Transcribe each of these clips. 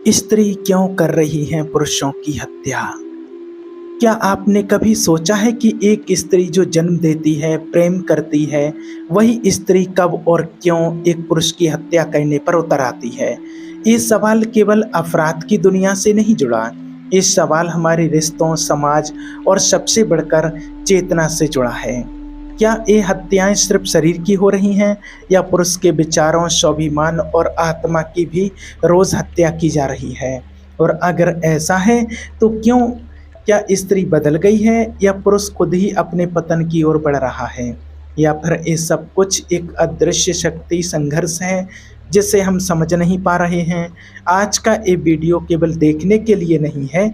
स्त्री क्यों कर रही है पुरुषों की हत्या? क्या आपने कभी सोचा है कि एक स्त्री जो जन्म देती है, प्रेम करती है, वही स्त्री कब और क्यों एक पुरुष की हत्या करने पर उतर आती है? ये सवाल केवल अफराद की दुनिया से नहीं जुड़ा, ये सवाल हमारे रिश्तों, समाज और सबसे बढ़कर चेतना से जुड़ा है। क्या ये हत्याएं सिर्फ शरीर की हो रही हैं या पुरुष के विचारों, स्वाभिमान और आत्मा की भी रोज हत्या की जा रही है? और अगर ऐसा है तो क्यों? क्या स्त्री बदल गई है या पुरुष खुद ही अपने पतन की ओर बढ़ रहा है? या फिर ये सब कुछ एक अदृश्य शक्ति संघर्ष है जिसे हम समझ नहीं पा रहे हैं? आज का ये वीडियो केवल देखने के लिए नहीं है,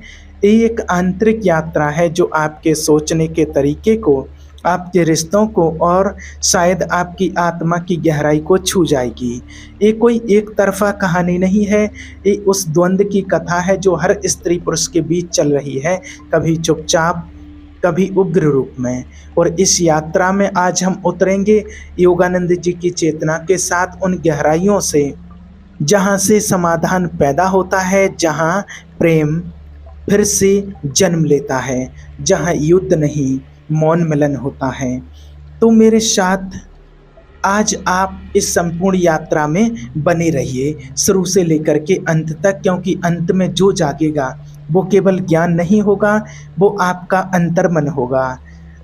ये एक आंतरिक यात्रा है जो आपके सोचने के तरीके को, आपके रिश्तों को और शायद आपकी आत्मा की गहराई को छू जाएगी। ये कोई एक तरफा कहानी नहीं है, ये उस द्वंद्व की कथा है जो हर स्त्री पुरुष के बीच चल रही है, कभी चुपचाप, कभी उग्र रूप में। और इस यात्रा में आज हम उतरेंगे योगानंद जी की चेतना के साथ उन गहराइयों से जहाँ से समाधान पैदा होता है, जहाँ प्रेम फिर से जन्म लेता है, जहाँ युद्ध नहीं मौन मिलन होता है। तो मेरे साथ आज आप इस संपूर्ण यात्रा में बने रहिए, शुरू से लेकर के अंत तक, क्योंकि अंत में जो जागेगा वो केवल ज्ञान नहीं होगा, वो आपका अंतर्मन होगा।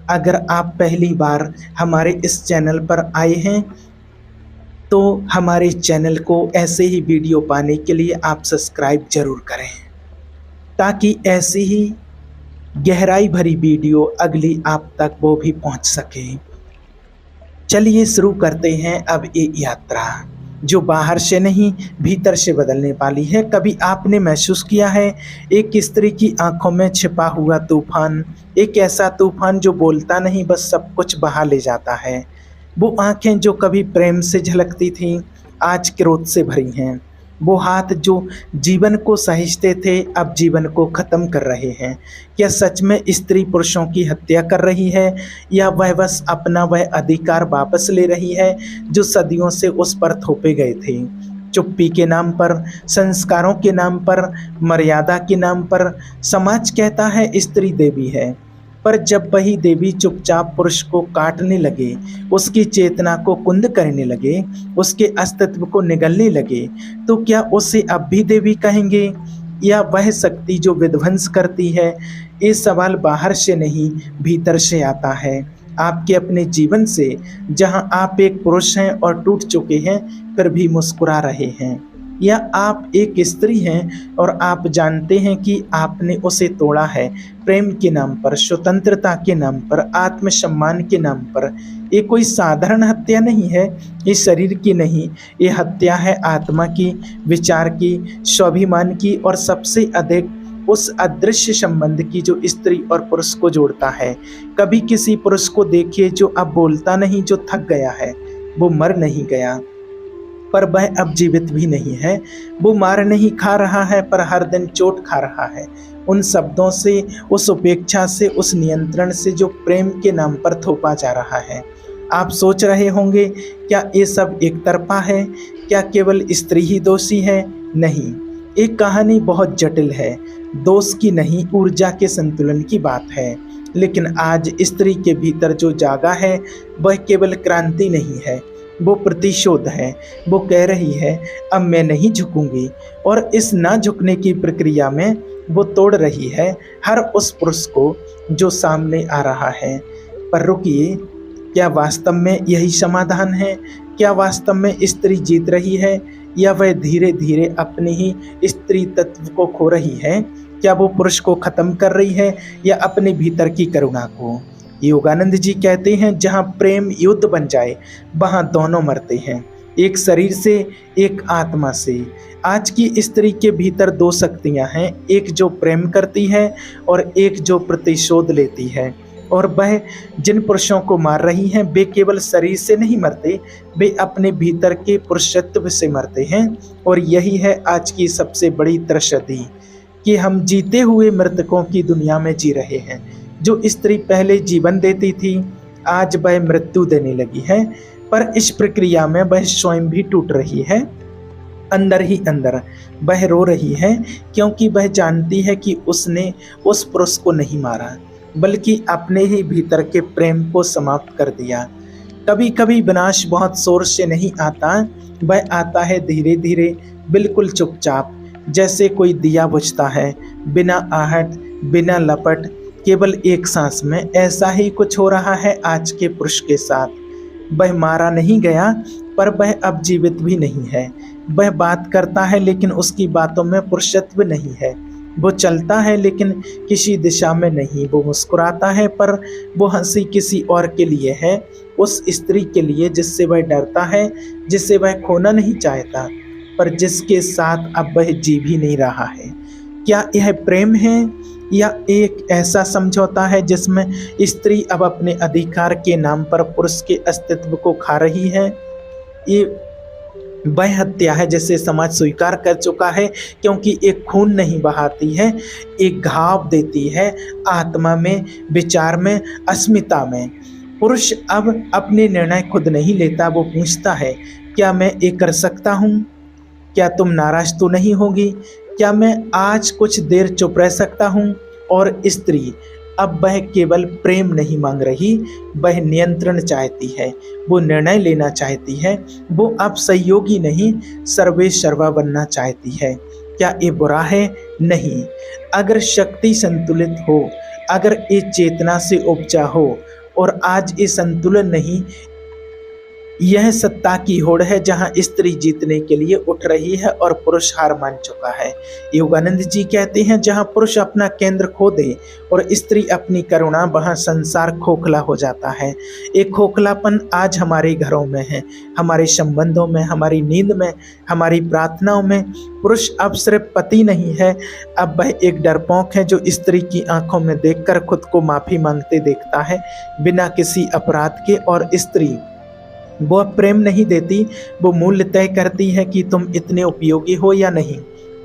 अगर आप पहली बार हमारे इस चैनल पर आए हैं तो हमारे चैनल को ऐसे ही वीडियो पाने के लिए आप सब्सक्राइब जरूर करें, ताकि ऐसी ही गहराई भरी वीडियो अगली आप तक वो भी पहुंच सके। चलिए शुरू करते हैं अब ये यात्रा जो बाहर से नहीं भीतर से बदलने वाली है। कभी आपने महसूस किया है एक स्त्री की आंखों में छिपा हुआ तूफान, एक ऐसा तूफान जो बोलता नहीं बस सब कुछ बहा ले जाता है। वो आंखें जो कभी प्रेम से झलकती थीं आज क्रोध से भरी हैं। वो हाथ जो जीवन को सहेजते थे अब जीवन को खत्म कर रहे हैं। क्या सच में स्त्री पुरुषों की हत्या कर रही है या वह बस अपना वह अधिकार वापस ले रही है जो सदियों से उस पर थोपे गए थे? चुप्पी के नाम पर, संस्कारों के नाम पर, मर्यादा के नाम पर समाज कहता है स्त्री देवी है, पर जब वही देवी चुपचाप पुरुष को काटने लगे, उसकी चेतना को कुंद करने लगे, उसके अस्तित्व को निगलने लगे, तो क्या उसे अब भी देवी कहेंगे या वह शक्ति जो विध्वंस करती है? ये सवाल बाहर से नहीं भीतर से आता है, आपके अपने जीवन से, जहां आप एक पुरुष हैं और टूट चुके हैं फिर भी मुस्कुरा रहे हैं। या आप एक स्त्री हैं और आप जानते हैं कि आपने उसे तोड़ा है प्रेम के नाम पर, स्वतंत्रता के नाम पर, आत्मसम्मान के नाम पर। ये कोई साधारण हत्या नहीं है, ये शरीर की नहीं, ये हत्या है आत्मा की, विचार की, स्वाभिमान की और सबसे अधिक उस अदृश्य संबंध की जो स्त्री और पुरुष को जोड़ता है। कभी किसी पुरुष को देखिए जो अब बोलता नहीं, जो थक गया है। वो मर नहीं गया पर वह अब जीवित भी नहीं है। वो मार नहीं खा रहा है पर हर दिन चोट खा रहा है, उन शब्दों से, उस उपेक्षा से, उस नियंत्रण से जो प्रेम के नाम पर थोपा जा रहा है। आप सोच रहे होंगे क्या ये सब एक तरफा है? क्या केवल स्त्री ही दोषी है? नहीं, एक कहानी बहुत जटिल है। दोष की नहीं, ऊर्जा के संतुलन की बात है। लेकिन आज स्त्री के भीतर जो जागा है वह केवल क्रांति नहीं है, वो प्रतिशोध है। वो कह रही है अब मैं नहीं झुकूंगी, और इस ना झुकने की प्रक्रिया में वो तोड़ रही है हर उस पुरुष को जो सामने आ रहा है। पर रुकिए, क्या वास्तव में यही समाधान है? क्या वास्तव में स्त्री जीत रही है या वह धीरे धीरे अपने ही स्त्री तत्व को खो रही है? क्या वो पुरुष को खत्म कर रही है या अपने भीतर की करुणा को? योगानंद जी कहते हैं जहाँ प्रेम युद्ध बन जाए वहाँ दोनों मरते हैं, एक शरीर से, एक आत्मा से। आज की स्त्री के भीतर दो शक्तियाँ हैं, एक जो प्रेम करती है और एक जो प्रतिशोध लेती है। और वह जिन पुरुषों को मार रही हैं वे केवल शरीर से नहीं मरते, वे अपने भीतर के पुरुषत्व से मरते हैं। और यही है आज की सबसे बड़ी त्रसदी कि हम जीते हुए मृतकों की दुनिया में जी रहे हैं। जो स्त्री पहले जीवन देती थी आज वह मृत्यु देने लगी है, पर इस प्रक्रिया में वह स्वयं भी टूट रही है। अंदर ही अंदर वह रो रही है, क्योंकि वह जानती है कि उसने उस पुरुष को नहीं मारा, बल्कि अपने ही भीतर के प्रेम को समाप्त कर दिया। कभी कभी विनाश बहुत शोर से नहीं आता, वह आता है धीरे धीरे, बिल्कुल चुपचाप, जैसे कोई दिया बुझता है, बिना आहट, बिना लपट, केवल एक सांस में। ऐसा ही कुछ हो रहा है आज के पुरुष के साथ। वह मारा नहीं गया, पर वह अब जीवित भी नहीं है। वह बात करता है, लेकिन उसकी बातों में पुरुषत्व नहीं है। वो चलता है, लेकिन किसी दिशा में नहीं। वो मुस्कुराता है, पर वो हंसी किसी और के लिए है, उस स्त्री के लिए जिससे वह डरता है, जिसे वह खोना नहीं चाहता, पर जिसके साथ अब वह जी भी नहीं रहा है। क्या यह प्रेम है, या एक ऐसा समझौता है जिसमें स्त्री अब अपने अधिकार के नाम पर पुरुष के अस्तित्व को खा रही है? ये वह हत्या है जिसे समाज स्वीकार कर चुका है, क्योंकि एक खून नहीं बहाती है, एक घाव देती है आत्मा में, विचार में, अस्मिता में। पुरुष अब अपने निर्णय खुद नहीं लेता। वो पूछता है, क्या मैं ये कर सकता हूँ? क्या तुम नाराज तो नहीं होगी? क्या मैं आज कुछ देर चुप रह सकता हूँ? और स्त्री अब वह केवल प्रेम नहीं मांग रही, वह नियंत्रण चाहती है, वो निर्णय लेना चाहती है, वो अब सहयोगी नहीं, सर्वे सर्वा बनना चाहती है। क्या ये बुरा है? नहीं। अगर शक्ति संतुलित हो, अगर ये चेतना से उपजा हो, और आज ये संतुलन नहीं, यह सत्ता की होड़ है जहां स्त्री जीतने के लिए उठ रही है और पुरुष हार मान चुका है। योगानंद जी कहते हैं, जहां पुरुष अपना केंद्र खो दे और स्त्री अपनी करुणा, वहां संसार खोखला हो जाता है। एक खोखलापन आज हमारे घरों में है, हमारे संबंधों में, हमारी नींद में, हमारी प्रार्थनाओं में। पुरुष अब सिर्फ पति नहीं है, अब वह एक डरपोक है जो स्त्री की आंखों में देखकर खुद को माफी मांगते देखता है, बिना किसी अपराध के। और स्त्री वो प्रेम नहीं देती, वो मूल्य तय करती है कि तुम इतने उपयोगी हो या नहीं।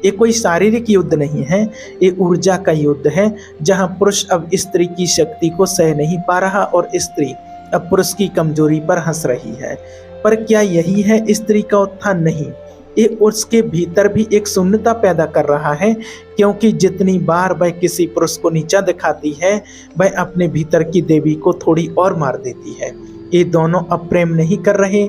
ये कोई शारीरिक युद्ध नहीं है, ये ऊर्जा का युद्ध है, जहां पुरुष अब स्त्री की शक्ति को सह नहीं पा रहा और स्त्री अब पुरुष की कमजोरी पर हंस रही है। पर क्या यही है स्त्री का उत्थान? नहीं, ये उसके भीतर भी एक शून्यता पैदा कर रहा है, क्योंकि जितनी बार वह किसी पुरुष को नीचा दिखाती है, वह अपने भीतर की देवी को थोड़ी और मार देती है। ये दोनों अब प्रेम नहीं कर रहे,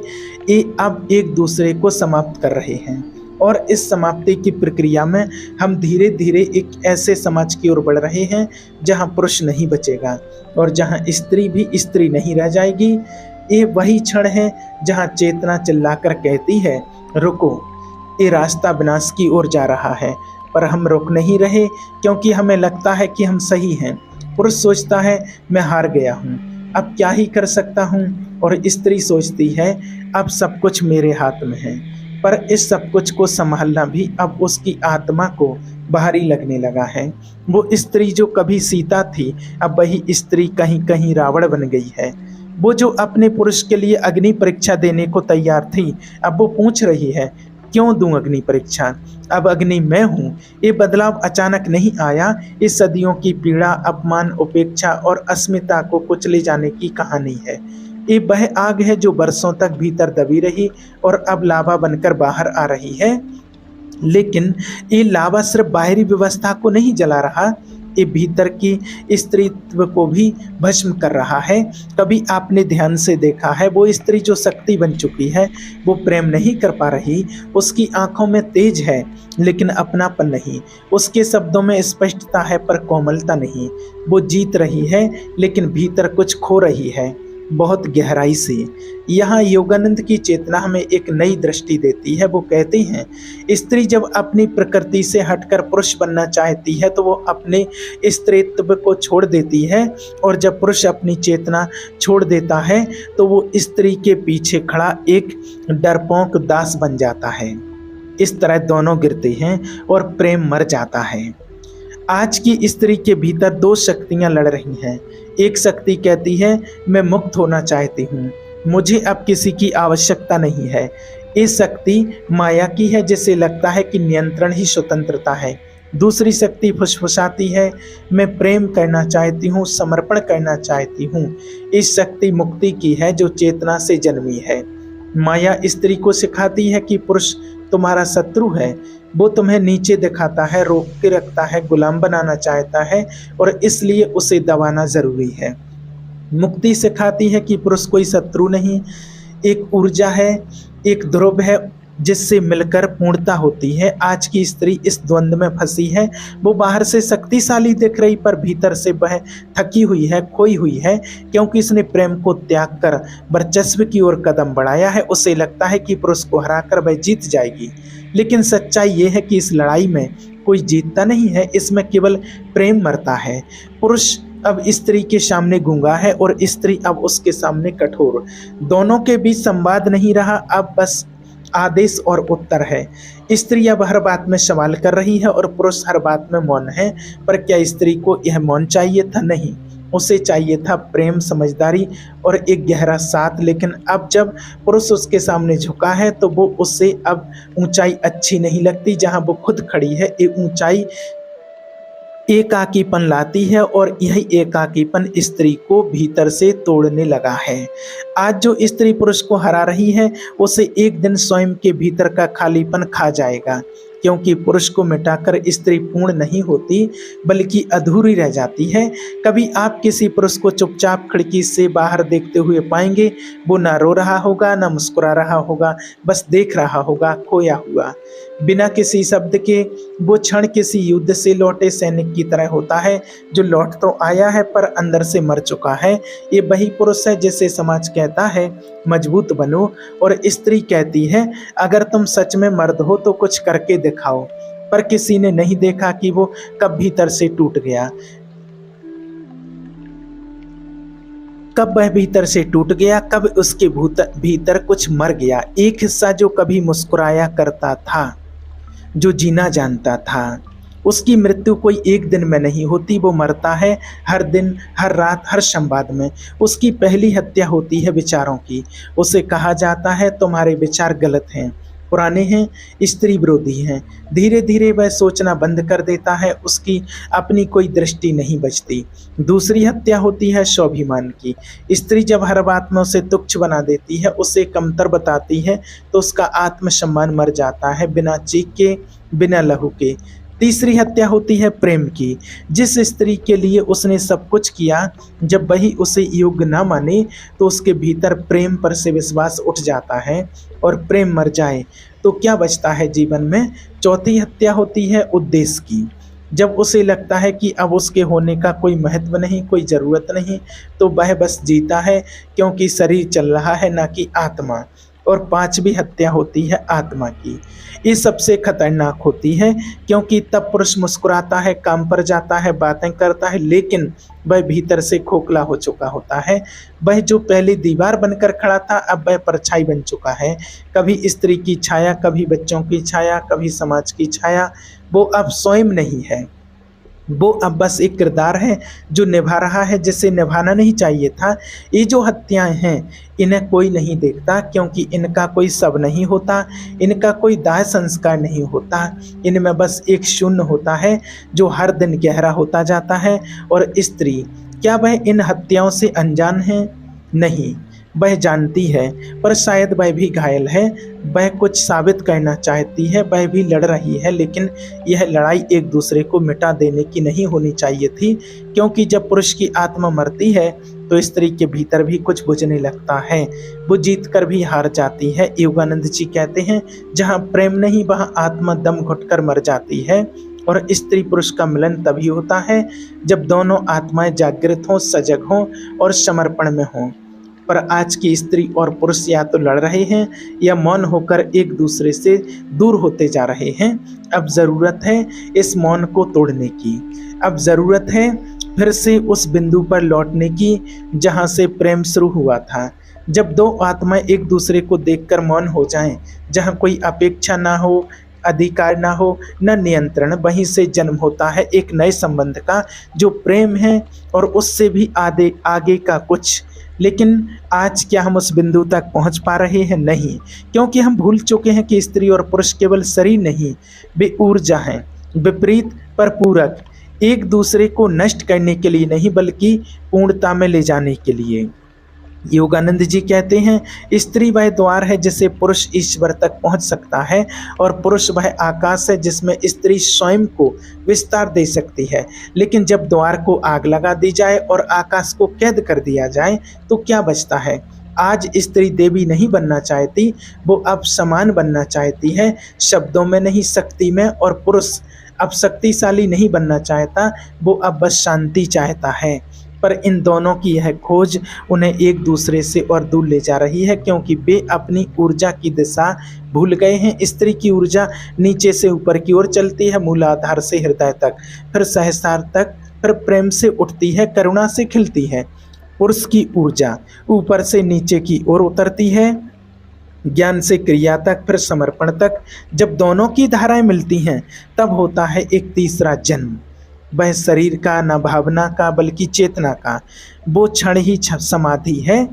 ये अब एक दूसरे को समाप्त कर रहे हैं। और इस समाप्ति की प्रक्रिया में हम धीरे धीरे एक ऐसे समाज की ओर बढ़ रहे हैं जहां पुरुष नहीं बचेगा और जहां स्त्री भी स्त्री नहीं रह जाएगी। ये वही क्षण है जहां चेतना चिल्लाकर कहती है, रुको, ये रास्ता विनाश की ओर जा रहा है। पर हम रुक नहीं रहे, क्योंकि हमें लगता है कि हम सही हैं। पुरुष सोचता है, मैं हार गया हूँ, अब क्या ही कर सकता हूँ। और स्त्री सोचती है, अब सब कुछ मेरे हाथ में है। पर इस सब कुछ को संभालना भी अब उसकी आत्मा को बाहरी लगने लगा है। वो स्त्री जो कभी सीता थी, अब वही स्त्री कहीं कहीं रावण बन गई है। वो जो अपने पुरुष के लिए अग्नि परीक्षा देने को तैयार थी, अब वो पूछ रही है, क्यों दूं अग्नि परीक्षा? अब अग्नि मैं हूँ। ये बदलाव अचानक नहीं आया, इस सदियों की पीड़ा, अपमान, उपेक्षा और अस्मिता को कुचले जाने की कहानी है। ये वह आग है जो बरसों तक भीतर दबी रही और अब लावा बनकर बाहर आ रही है। लेकिन ये लावा सिर्फ बाहरी व्यवस्था को नहीं जला रहा, ये भीतर की स्त्रीत्व को भी भस्म कर रहा है। कभी आपने ध्यान से देखा है, वो स्त्री जो शक्ति बन चुकी है, वो प्रेम नहीं कर पा रही। उसकी आंखों में तेज है, लेकिन अपनापन नहीं। उसके शब्दों में स्पष्टता है, पर कोमलता नहीं। वो जीत रही है, लेकिन भीतर कुछ खो रही है, बहुत गहराई से। यहाँ योगानंद की चेतना हमें एक नई दृष्टि देती है। वो कहते हैं, स्त्री जब अपनी प्रकृति से हटकर पुरुष बनना चाहती है, तो वो अपने स्त्रीत्व को छोड़ देती है, और जब पुरुष अपनी चेतना छोड़ देता है, तो वो स्त्री के पीछे खड़ा एक डरपोक दास बन जाता है। इस तरह दोनों गिरते हैं और प्रेम मर जाता है। आज की स्त्री के भीतर दो शक्तियां लड़ रही हैं। एक शक्ति कहती है, मैं मुक्त होना चाहती हूँ, मुझे अब किसी की आवश्यकता नहीं है। ये शक्ति माया की है, जिसे लगता है कि नियंत्रण ही स्वतंत्रता है। दूसरी शक्ति फुसफुसाती है, मैं प्रेम करना चाहती हूँ, समर्पण करना चाहती हूँ। इस शक्ति मुक्ति की है, जो चेतना से जन्मी है। माया स्त्री को सिखाती है कि पुरुष तुम्हारा शत्रु है, वो तुम्हें नीचे दिखाता है, रोक के रखता है, गुलाम बनाना चाहता है और इसलिए उसे दबाना ज़रूरी है। मुक्ति सिखाती है कि पुरुष कोई शत्रु नहीं, एक ऊर्जा है, एक ध्रुव है जिससे मिलकर पूर्णता होती है। आज की स्त्री इस द्वंद्व में फंसी है, वो बाहर से शक्तिशाली दिख रही पर भीतर से वह थकी हुई है, खोई हुई है, क्योंकि इसने प्रेम को त्याग कर वर्चस्व की ओर कदम बढ़ाया है। उसे लगता है कि पुरुष को हराकर वह जीत जाएगी, लेकिन सच्चाई ये है कि इस लड़ाई में कोई जीतता नहीं है, इसमें केवल प्रेम मरता है। पुरुष अब स्त्री के सामने गूंगा है और स्त्री अब उसके सामने कठोर। दोनों के बीच संवाद नहीं रहा, अब बस आदेश और उत्तर है। स्त्री अब हर बात में सवाल कर रही है और पुरुष हर बात में मौन है। पर क्या स्त्री को यह मौन चाहिए था? नहीं, उसे चाहिए था प्रेम, समझदारी और एक गहरा साथ। लेकिन अब जब पुरुष उसके सामने झुका है तो वो उससे अब ऊंचाई अच्छी नहीं लगती जहां वो खुद खड़ी है। ये ऊंचाई एकाकीपन लाती है और यही एकाकीपन स्त्री को भीतर से तोड़ने लगा है। आज जो स्त्री पुरुष को हरा रही है उसे एक दिन स्वयं के भीतर का खालीपन खा जाएगा, क्योंकि पुरुष को मिटाकर स्त्री पूर्ण नहीं होती बल्कि अधूरी रह जाती है। कभी आप किसी पुरुष को चुपचाप खिड़की से बाहर देखते हुए पाएंगे, वो ना रो रहा होगा, ना मुस्कुरा रहा होगा, बस देख रहा होगा, खोया हुआ। बिना किसी शब्द के वो क्षण किसी युद्ध से लौटे सैनिक की तरह होता है, जो लौट तो आया है पर अंदर से मर चुका है। ये वही पुरुष है जिसे समाज कहता है मजबूत बनो और स्त्री कहती है अगर तुम सच में मर्द हो तो कुछ करके दिखाओ। पर किसी ने नहीं देखा कि वो कब भीतर से टूट गया, कब वह भीतर से टूट गया, कब उसके भीतर कुछ मर गया। एक हिस्सा जो कभी मुस्कुराया करता था, जो जीना जानता था। उसकी मृत्यु कोई एक दिन में नहीं होती, वो मरता है हर दिन, हर रात, हर संवाद में। उसकी पहली हत्या होती है विचारों की। उसे कहा जाता है तुम्हारे विचार गलत हैं, पुराने हैं, स्त्री विरोधी हैं। धीरे धीरे वह सोचना बंद कर देता है, उसकी अपनी कोई दृष्टि नहीं बचती। दूसरी हत्या होती है स्वाभिमान की। स्त्री जब हर बात में उसे तुच्छ बना देती है, उसे कमतर बताती है, तो उसका आत्मसम्मान मर जाता है, बिना चीख के, बिना लहू के। तीसरी हत्या होती है प्रेम की। जिस स्त्री के लिए उसने सब कुछ किया, जब वही उसे योग्य न माने तो उसके भीतर प्रेम पर से विश्वास उठ जाता है और प्रेम मर जाए तो क्या बचता है जीवन में? चौथी हत्या होती है उद्देश्य की। जब उसे लगता है कि अब उसके होने का कोई महत्व नहीं, कोई ज़रूरत नहीं, तो वह बस जीता है क्योंकि शरीर चल रहा है, ना कि आत्मा। और पांचवी हत्या होती है आत्मा की। ये सबसे खतरनाक होती है, क्योंकि तब पुरुष मुस्कुराता है, काम पर जाता है, बातें करता है, लेकिन वह भीतर से खोखला हो चुका होता है। वह जो पहले दीवार बनकर खड़ा था, अब वह परछाई बन चुका है। कभी स्त्री की छाया, कभी बच्चों की छाया, कभी समाज की छाया। वो अब स्वयं नहीं है, वो अब बस एक किरदार है जो निभा रहा है जिसे निभाना नहीं चाहिए था। ये जो हत्याएं हैं इन्हें कोई नहीं देखता, क्योंकि इनका कोई शव नहीं होता, इनका कोई दाह संस्कार नहीं होता। इनमें बस एक शून्य होता है जो हर दिन गहरा होता जाता है। और स्त्री, क्या वह इन हत्याओं से अनजान है? नहीं, वह जानती है, पर शायद वह भी घायल है। वह कुछ साबित करना चाहती है, वह भी लड़ रही है, लेकिन यह लड़ाई एक दूसरे को मिटा देने की नहीं होनी चाहिए थी, क्योंकि जब पुरुष की आत्मा मरती है तो स्त्री के भीतर भी कुछ बुझने लगता है, वो जीत कर भी हार जाती है। योगानंद जी कहते हैं, जहाँ प्रेम नहीं वहाँ आत्मा दम घुटकर मर जाती है। और स्त्री पुरुष का मिलन तभी होता है जब दोनों आत्माएं जागृत हों, सजग हों और समर्पण में हों। पर आज की स्त्री और पुरुष या तो लड़ रहे हैं या मौन होकर एक दूसरे से दूर होते जा रहे हैं। अब ज़रूरत है इस मौन को तोड़ने की। अब ज़रूरत है फिर से उस बिंदु पर लौटने की जहां से प्रेम शुरू हुआ था, जब दो आत्माएं एक दूसरे को देखकर मौन हो जाएं, जहां कोई अपेक्षा ना हो, अधिकार ना हो, न नियंत्रण। वहीं से जन्म होता है एक नए संबंध का, जो प्रेम है और उससे भी आगे का कुछ। लेकिन आज क्या हम उस बिंदु तक पहुंच पा रहे हैं? नहीं, क्योंकि हम भूल चुके हैं कि स्त्री और पुरुष केवल शरीर नहीं, वे ऊर्जा हैं, विपरीत पर पूरक, एक दूसरे को नष्ट करने के लिए नहीं बल्कि पूर्णता में ले जाने के लिए। योगानंद जी कहते हैं स्त्री वह द्वार है जिससे पुरुष ईश्वर तक पहुंच सकता है और पुरुष वह आकाश है जिसमें स्त्री स्वयं को विस्तार दे सकती है। लेकिन जब द्वार को आग लगा दी जाए और आकाश को कैद कर दिया जाए तो क्या बचता है। आज स्त्री देवी नहीं बनना चाहती, वो अब समान बनना चाहती है, शब्दों में नहीं शक्ति में। और पुरुष अब शक्तिशाली नहीं बनना चाहता, वो अब बस शांति चाहता है। पर इन दोनों की यह खोज उन्हें एक दूसरे से और दूर ले जा रही है, क्योंकि वे अपनी ऊर्जा की दिशा भूल गए हैं। स्त्री की ऊर्जा नीचे से ऊपर की ओर चलती है, मूलाधार से हृदय तक, फिर सहस्रार तक, फिर प्रेम से उठती है, करुणा से खिलती है। पुरुष की ऊर्जा ऊपर से नीचे की ओर उतरती है, ज्ञान से क्रिया तक, फिर समर्पण तक। जब दोनों की धाराएं मिलती हैं तब होता है एक तीसरा जन्म, वह शरीर का, न भावना का बल्कि चेतना का। वो क्षण ही समाधि है,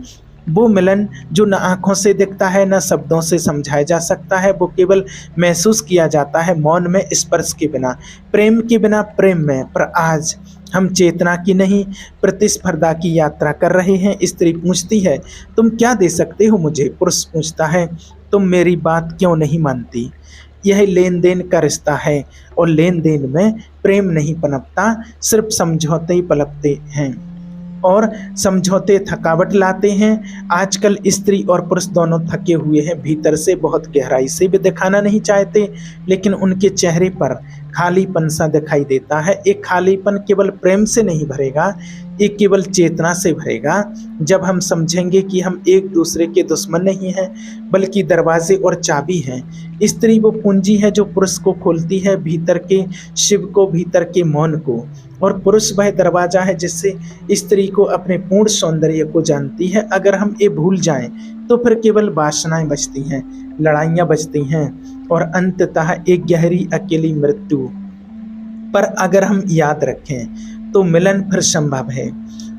वो मिलन जो न आँखों से दिखता है न शब्दों से समझाया जा सकता है, वो केवल महसूस किया जाता है मौन में, स्पर्श के बिना, प्रेम के बिना, प्रेम में। पर आज हम चेतना की नहीं प्रतिस्पर्धा की यात्रा कर रहे हैं। स्त्री पूछती है तुम क्या दे सकते हो मुझे, पुरुष पूछता है तुम मेरी बात क्यों नहीं मानती। यह लेन देन का रिश्ता है और लेन देन में प्रेम नहीं पनपता, सिर्फ समझौते ही पलपते हैं और समझौते थकावट लाते हैं। आजकल स्त्री और पुरुष दोनों थके हुए हैं, भीतर से बहुत गहराई से भी दिखाना नहीं चाहते, लेकिन उनके चेहरे पर खालीपन सा दिखाई देता है। एक खालीपन केवल प्रेम से नहीं भरेगा, एक केवल चेतना से भरेगा। जब हम समझेंगे कि हम एक दूसरे के दुश्मन नहीं हैं बल्कि दरवाजे और चाबी हैं। स्त्री वो पूंजी है जो पुरुष को खोलती है, भीतर के शिव को, भीतर के मौन को। और पुरुष वह दरवाजा है जिससे स्त्री को अपने पूर्ण सौंदर्य को जानती है। अगर हम ये भूल जाएं तो फिर केवल वासनाएं बचती हैं, लड़ाइयाँ बचती हैं और अंततः एक गहरी अकेली मृत्यु। पर अगर हम याद रखें तो मिलन फिर संभव है।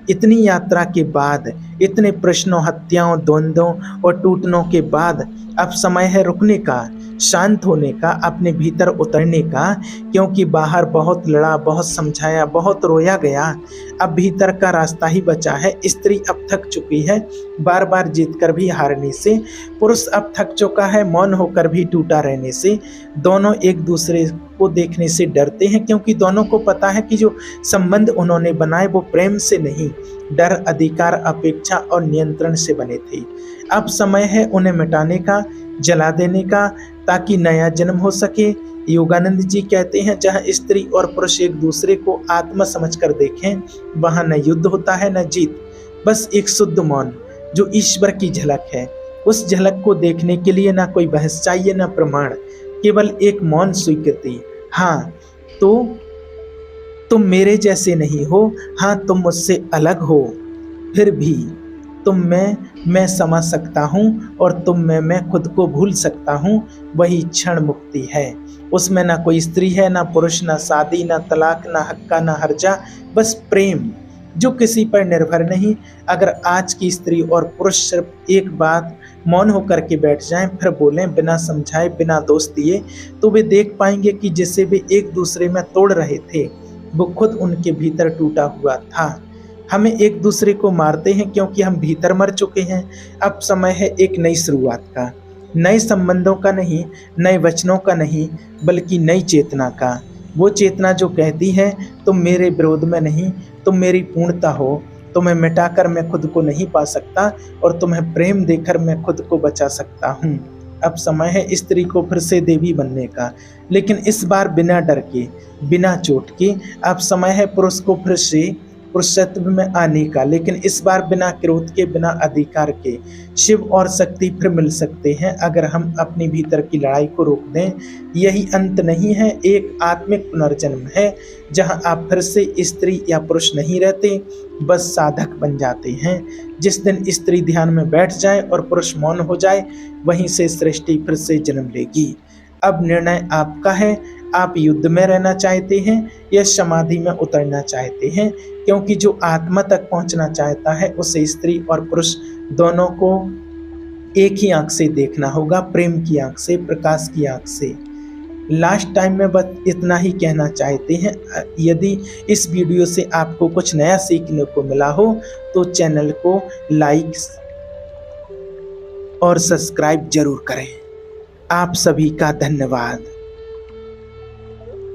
इतनी यात्रा के बाद, इतने प्रश्नों, हत्याओं, द्वंद्वों और टूटनों के बाद अब समय है रुकने का, शांत होने का, अपने भीतर उतरने का। क्योंकि बाहर बहुत लड़ा, बहुत समझाया, बहुत रोया गया, अब भीतर का रास्ता ही बचा है। स्त्री अब थक चुकी है बार बार जीतकर भी हारने से, पुरुष अब थक चुका है मौन होकर भी टूटा रहने से। दोनों एक दूसरे को देखने से डरते हैं, क्योंकि दोनों को पता है कि जो संबंध उन्होंने बनाए वो प्रेम से नहीं, डर, अधिकार, अपेक्षा और नियंत्रण से बने थे। अब समय है उन्हें मिटाने का, जला देने का, ताकि नया जन्म हो सके। योगानंद जी कहते हैं जहाँ स्त्री और पुरुष एक दूसरे को आत्मा समझकर देखें, वहाँ न युद्ध होता है न जीत, बस एक शुद्ध मौन जो ईश्वर की झलक है। उस झलक को देखने के लिए ना कोई बहस चाहिए, ना प्रमाण, केवल एक मौन स्वीकृति। हाँ, तो तुम मेरे जैसे नहीं हो, हाँ तुम मुझसे अलग हो, फिर भी तुम में मैं समझ सकता हूँ और तुम में मैं खुद को भूल सकता हूँ। वही क्षण मुक्ति है। उसमें ना कोई स्त्री है, ना पुरुष, ना शादी, ना तलाक, ना हक्का, ना हर्जा, बस प्रेम जो किसी पर निर्भर नहीं। अगर आज की स्त्री और पुरुष सिर्फ एक बात मौन होकर के बैठ जाएं, फिर बोलें बिना समझाए, बिना दोष दिए, तो वे देख पाएंगे कि जिसे वे एक दूसरे में तोड़ रहे थे वो खुद उनके भीतर टूटा हुआ था। हमें एक दूसरे को मारते हैं क्योंकि हम भीतर मर चुके हैं। अब समय है एक नई शुरुआत का, नए संबंधों का नहीं, नए वचनों का नहीं, बल्कि नई चेतना का। वो चेतना जो कहती है तुम मेरे विरोध में नहीं, तुम मेरी पूर्णता हो, तुम्हें मिटाकर मैं खुद को नहीं पा सकता और तुम्हें प्रेम देकर मैं खुद को बचा सकता हूँ। अब समय है स्त्री को फिर से देवी बनने का, लेकिन इस बार बिना डर के, बिना चोट के। अब समय है पुरुष को फिर से पुरुषत्व में आने का, लेकिन इस बार बिना क्रोध के, बिना अधिकार के। शिव और शक्ति फिर मिल सकते हैं अगर हम अपनी भीतर की लड़ाई को रोक दें। यही अंत नहीं है, एक आत्मिक पुनर्जन्म है जहां आप फिर से स्त्री या पुरुष नहीं रहते, बस साधक बन जाते हैं। जिस दिन स्त्री ध्यान में बैठ जाए और पुरुष मौन हो जाए, वहीं से सृष्टि फिर से जन्म लेगी। अब निर्णय आपका है, आप युद्ध में रहना चाहते हैं या समाधि में उतरना चाहते हैं, क्योंकि जो आत्मा तक पहुंचना चाहता है उसे स्त्री और पुरुष दोनों को एक ही आंख से देखना होगा, प्रेम की आंख से, प्रकाश की आंख से। लास्ट टाइम में बस इतना ही कहना चाहते हैं, यदि इस वीडियो से आपको कुछ नया सीखने को मिला हो तो चैनल को लाइक और सब्सक्राइब जरूर करें। आप सभी का धन्यवाद।